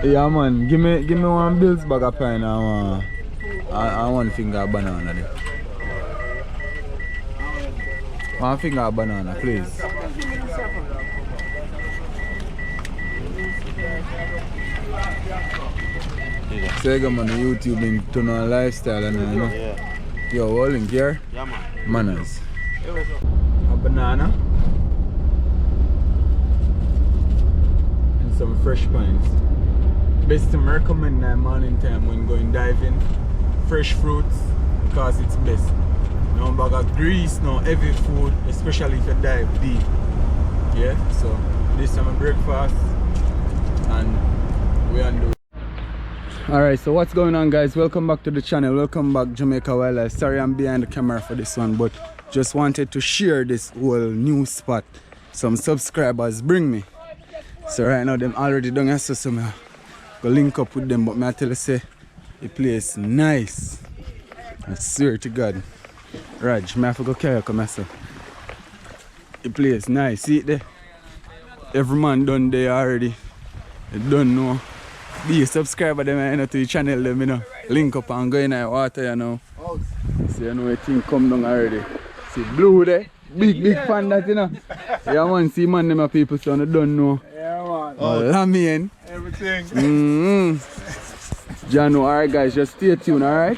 Yeah man, give me one Bills bag of pine and one finger of banana there. One finger of banana, please. So you go on YouTube and turn on lifestyle and you know. Yeah. Yo, what link here? Yeah, man. Manners. A banana. And some fresh pines. Best to recommend that morning time when going diving. Fresh fruits because it's best. No bag of grease, no heavy food, especially if you dive deep. Yeah, so this is my breakfast and we undo. Alright, so what's going on guys? Welcome back to the channel. Welcome back Jamaica Wildlife. Sorry I'm behind the camera for this one, but just wanted to share this whole new spot some subscribers bring me. So right now them already done here, so me go link up with them, but me I tell you say the place nice. I swear to God. Raj, me have to go carry come myself. The place nice, see it there? Every man done there already. They don't know. Be a subscriber them you know, to the channel them you know. Link up and go in the water you know. So you know the thing come down already. See blue there? Big fan that you know. Yeah man, see man them people so they don't know. Yeah, man. Lamien. Everything. Jano, alright guys, just stay tuned, alright?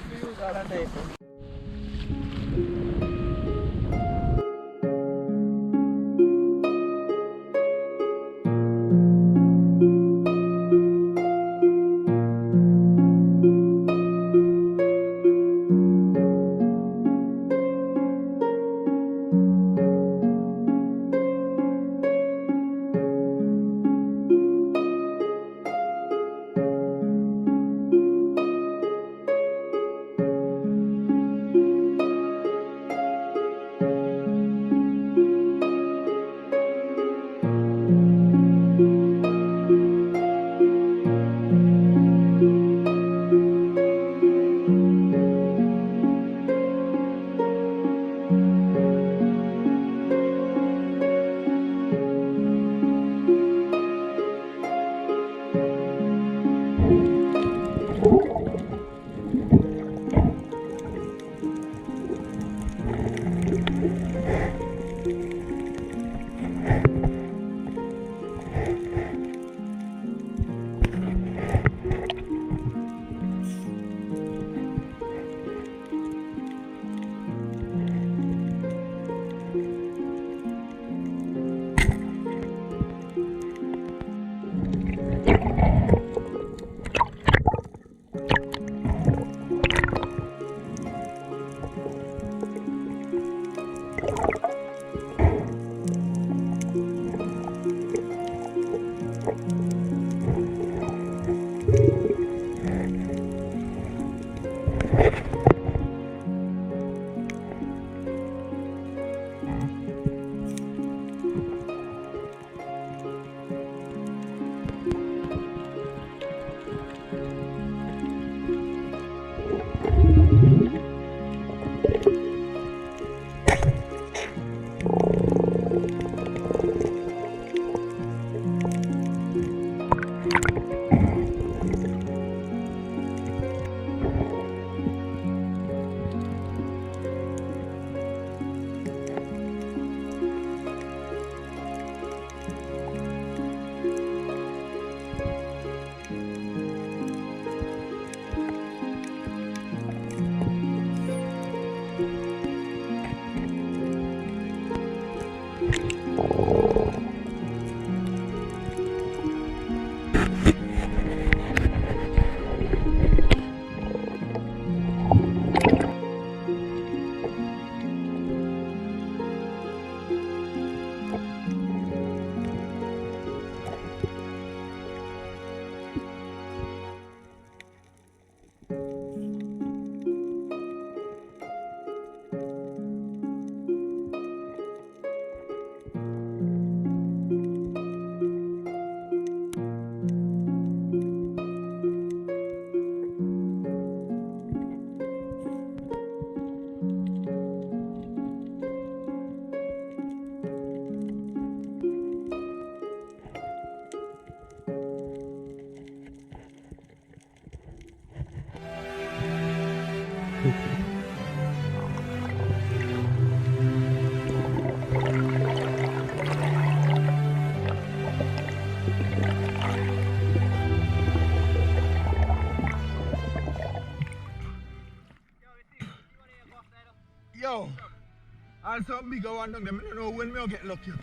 some bigger one down there. I don't know when we'll get lucky.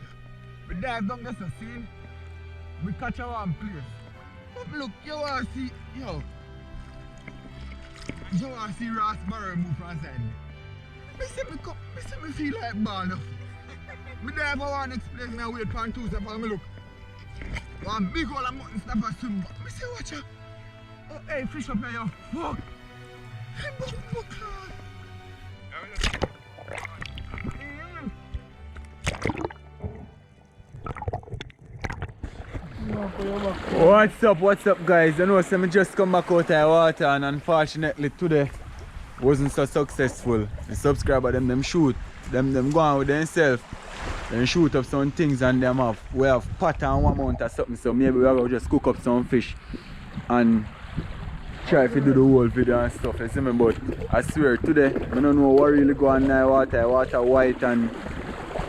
We dive down there, so see? We catch our one place. But look, you want to see, yo. You want to see raspberry move from side me. I say me feel like ball now. We dive our one next place and I wait for 2 seconds and me look. One big hole of mutton snapper swim. But I say, watch out. Oh, hey, fish up here, yo. Fuck. Hey, fuck, Lord. What's up guys? You know, so I just come back out of the water and unfortunately today wasn't so successful. The subscriber them shoot, them go on with themselves, then shoot up some things and we have pot and 1 month or something, so maybe we will just cook up some fish and try to do the whole video and stuff, you see me, but I swear today I don't know what really go on in the water white and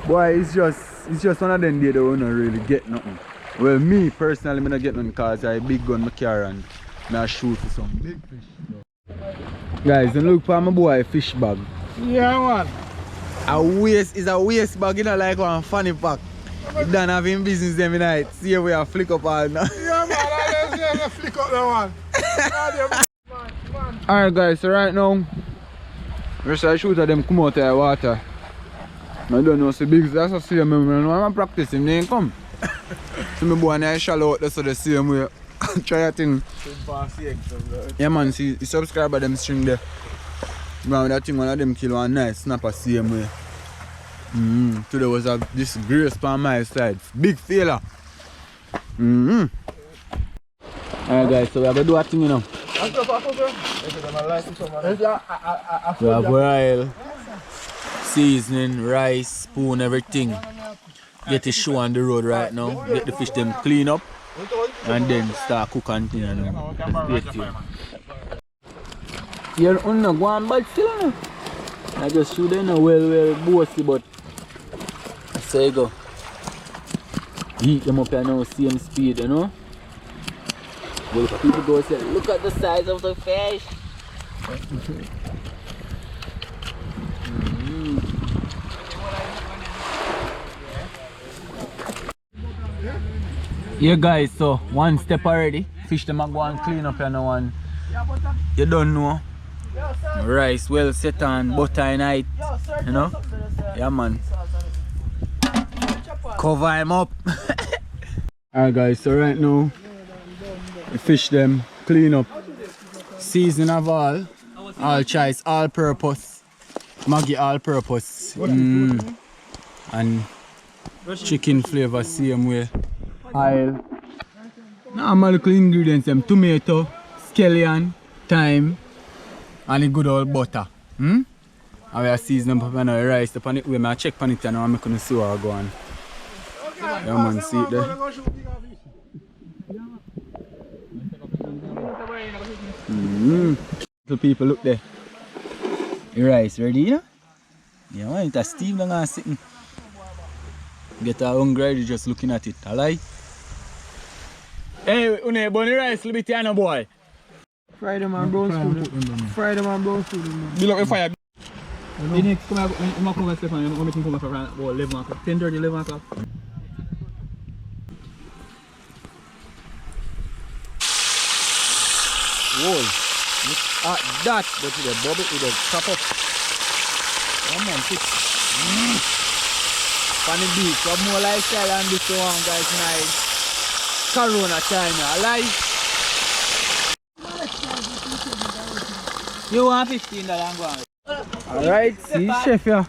boy it's just one of them days that we don't really get nothing. Well, me personally, I don't get none because I have a big gun I carry and I shoot for some big fish. So. Guys, don't look for my boy fish bag. Yeah, man. It's a waste bag, you know, like one funny pack. You done having business every night. See how we are flick up all now. Yeah, man, I just flick up that one. Alright, guys, so right now, we're trying to shoot at them come out of the water. I don't know, so big, that's a same way. I'm practicing, they ain't come. So my boy and I shallow out there so the same way. Try a thing. Yeah man, see the subscriber them string there. Man, that thing one of them kill one nice snapper same way. Today was a this grace on my side. Big failure. Alright guys, so we are gonna do a thing, you know. We have oil, seasoning, rice, spoon, everything. Get the show on the road right now, get the fish them clean up and then start cooking thing and stay tuned. You're on the one but still no. I just shoot in a well bossy, but so you go. Heat them up here now, same speed, you know. Well, people go say, look at the size of the fish. Yeah guys, so one step already. Fish them are going clean up here now and you don't know. Rice well set on, butter in it. You know? Yeah man. Cover him up. Alright guys, so right now we fish them, clean up. Season of all choice, all purpose. Maggi all purpose. And chicken flavor same way. Oil. Normal little ingredients them tomato, scallion, thyme, and a good old butter. And we are seasoning up and rice upon it. I check on it and I'm going to see what I go on. Yeah man, see it there. Little people look there. The rice ready, you know? Yeah man, it's a steam down and sitting. Get a hungry just looking at it, alright? Hey, une bunny rice, little bit here, boy. Fry them and brown food. Fry them and brown food. Build up the fire. You need to come out and step on you. I'm come back around 11 o'clock. 10:30, 11 o'clock. Whoa, look at that, but with the bubble, with the top up. Come on, fix. Funny beach, what more lifestyle and this one, guys, nice. Corona China, alive. You want $15 Alright, see chef here.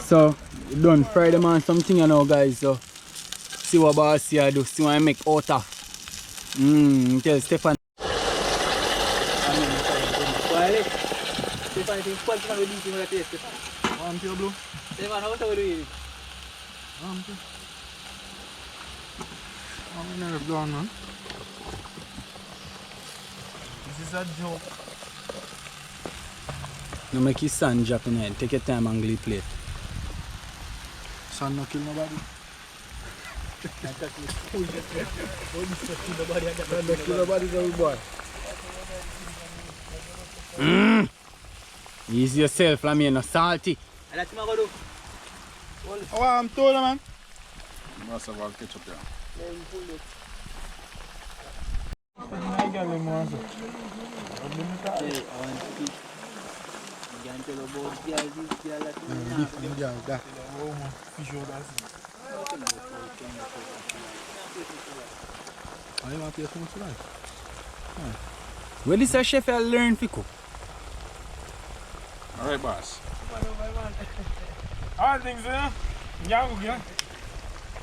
So, we done fry them on something you know guys, so see what boss here do, see what I make out of. Tell Stefan. I'm never gone, man. This is a joke. No make his son drop in head. Take your time and glue plate. Son no kill nobody. Ease yourself, I mean, no salty. That's what I'm going to do. Oh, I'm told man. Must have all ketchup there. Well, this a chef I learn to cook. Alright, boss. I think so. Yeah.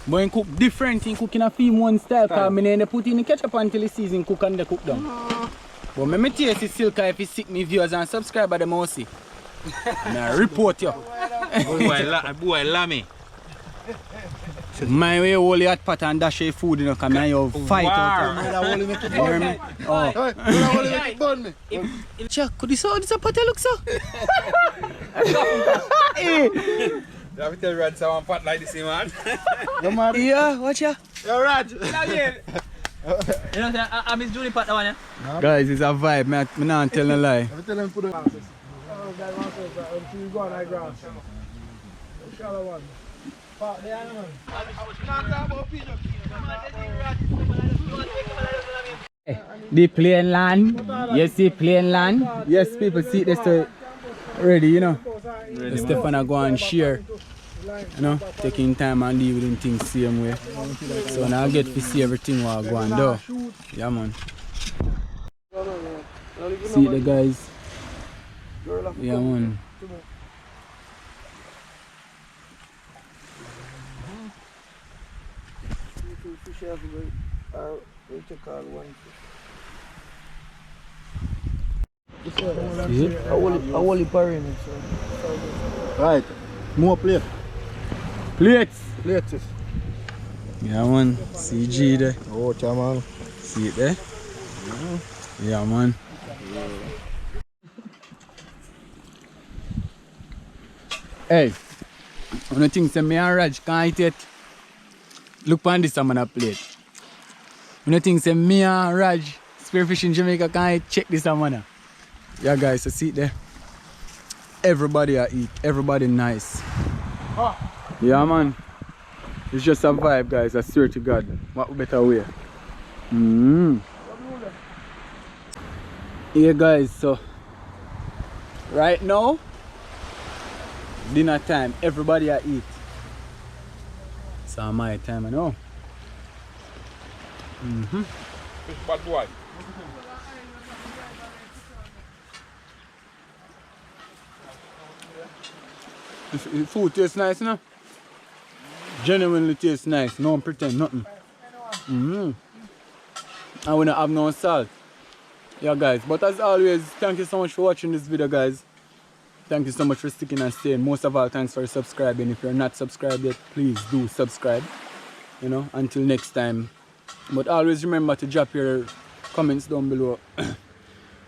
But he cook different, he cook in a film one style, because I never put in the ketchup until the season cook and they cook down. But me taste it still, because if you sick me viewers and subscribe the most see. I report you. Boy, lammy. My way only hot pot and dash your food, you know, because I have fight out there. Check, could you see how this pot look so? You have to tell Rad someone pot like this, man. Yeah, watch ya. Yo, Rad. You know, I miss Julie pot that one, yeah? Guys, it's a vibe, man. I'm not telling a lie. The plane land. You see plane land? Yes, people see this ready, you know. Ready. Stefan go and share. You know, taking time and leaving things same way. So now I get to see everything what I go and do. Yeah man. See the guys. Yeah man. Right, more plate. Plates. Plates. Yeah man. CG there. Oh, chairman. See it there? Yeah man. Hey, one of the things that me and Raj can't eat it. Look on this man a plate. One of the things that me and Raj, Spearfishing Jamaica, can't eat, check this man. Yeah guys, so see it there. Everybody I eat, everybody nice. Yeah man. It's just a vibe guys, I swear to God. What better way? Yeah guys, so right now dinner time, everybody I eat. So my time I know. Bad boy. The food tastes nice, you know? Genuinely tastes nice, no pretend nothing. I wanna have no salt. Yeah guys, but as always, thank you so much for watching this video guys. Thank you so much for sticking and staying. Most of all, thanks for subscribing. If you're not subscribed yet, please do subscribe. You know, until next time. But always remember to drop your comments down below.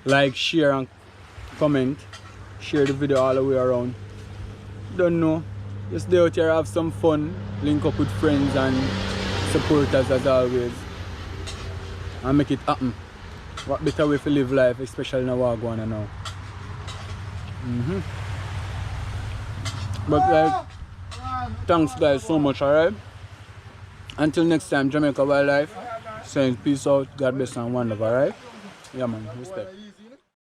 Like, share and comment. Share the video all the way around. Don't know. Just stay out here, have some fun. Link up with friends and supporters as always. And make it happen. What better way to live life, especially now what going on now. But like, thanks guys so much, alright? Until next time, Jamaica Wildlife saying peace out, God bless and one love, alright? Yeah man, respect.